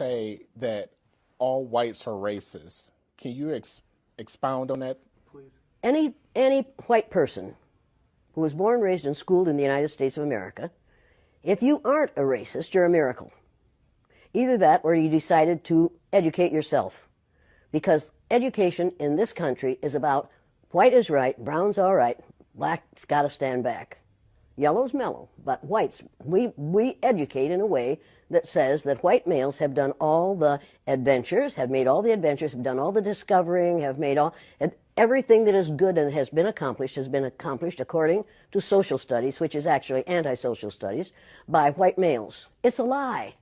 say that all whites are racist. Can you expound on that, please? Any white person who was born, raised, and schooled in the United States of America, if you aren't a racist, you're a miracle. Either that or you decided to educate yourself. Because education in this country is about white is right, brown's all right, black's got to stand back. Yellow's mellow, but whites, we educate in a way that says that white males have done all the adventures, have made all the adventures, have done all the discovering, have made all, everything that is good and has been accomplished according to social studies, which is actually anti-social studies, by white males. It's a lie.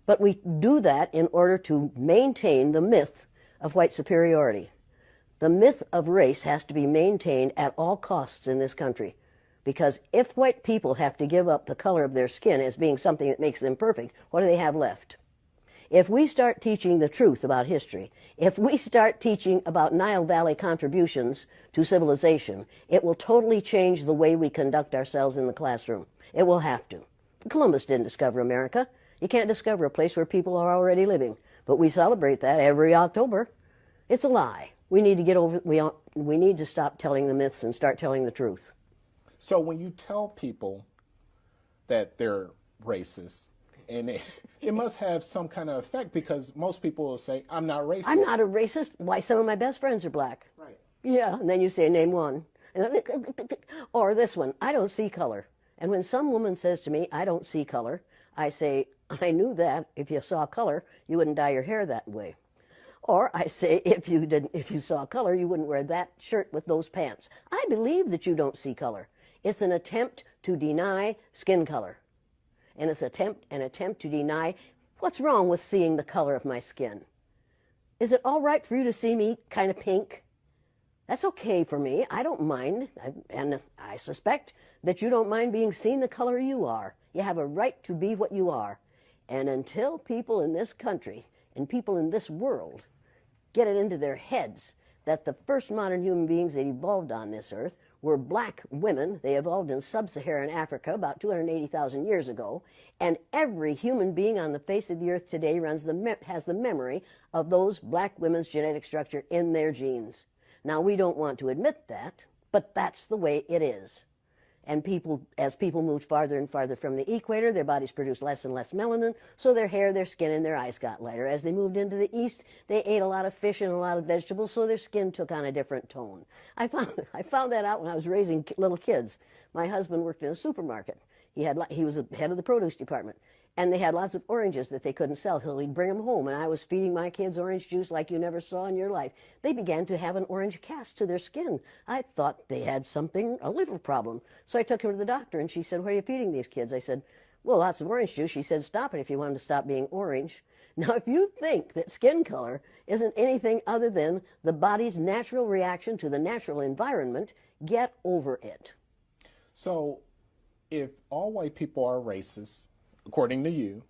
But we do that in order to maintain the myth of white superiority. The myth of race has to be maintained at all costs in this country. Because if white people have to give up the color of their skin as being something that makes them perfect, what do they have left? If we start teaching the truth about history, if we start teaching about Nile Valley contributions to civilization, it will totally change the way we conduct ourselves in the classroom. It will have to. Columbus didn't discover America. You can't discover a place where people are already living. But we celebrate that every October. It's a lie. We need to get over, we need to stop telling the myths and start telling the truth. So when you tell people that they're racist, and it must have some kind of effect, because most people will say, I'm not racist. I'm not a racist. Why, some of my best friends are black. Right. Yeah, and then you say, name one. Or this one, I don't see color. And when some woman says to me, I don't see color, I say, I knew that. If you saw color, you wouldn't dye your hair that way. Or I say, if you saw color, you wouldn't wear that shirt with those pants. I believe that you don't see color. It's an attempt to deny skin color. And it's an attempt to deny what's wrong with seeing the color of my skin. Is it all right for you to see me kind of pink? That's okay for me. I don't mind. And I suspect that you don't mind being seen the color you are. You have a right to be what you are. And until people in this country and people in this world get it into their heads that the first modern human beings that evolved on this earth were black women. They evolved in sub-Saharan Africa about 280,000 years ago, and every human being on the face of the earth today has the memory of those black women's genetic structure in their genes. Now, we don't want to admit that, but that's the way it is. And as people moved farther and farther from the equator, their bodies produced less and less melanin, so their hair, their skin, and their eyes got lighter. As they moved into the east, they ate a lot of fish and a lot of vegetables, so their skin took on a different tone. I found that out when I was raising little kids. My husband worked in a supermarket. He was the head of the produce department. And they had lots of oranges that they couldn't sell. He'd bring them home, and I was feeding my kids orange juice like you never saw in your life. They began to have an orange cast to their skin. I thought they had a liver problem. So I took him to the doctor, and she said, what are you feeding these kids? I said, well, lots of orange juice. She said, stop it if you want them to stop being orange. Now, if you think that skin color isn't anything other than the body's natural reaction to the natural environment, get over it. So if all white people are racist, according to you,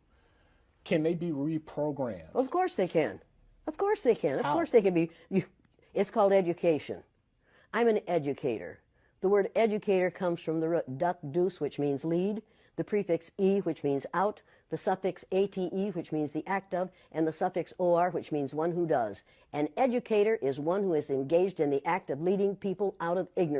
can they be reprogrammed? Of course they can. Of course they can. Of How? course they can be. It's called education. I'm an educator. The word educator comes from the root duc dus, which means lead, the prefix e, which means out, the suffix ate, which means the act of, and the suffix or, which means one who does. An educator is one who is engaged in the act of leading people out of ignorance.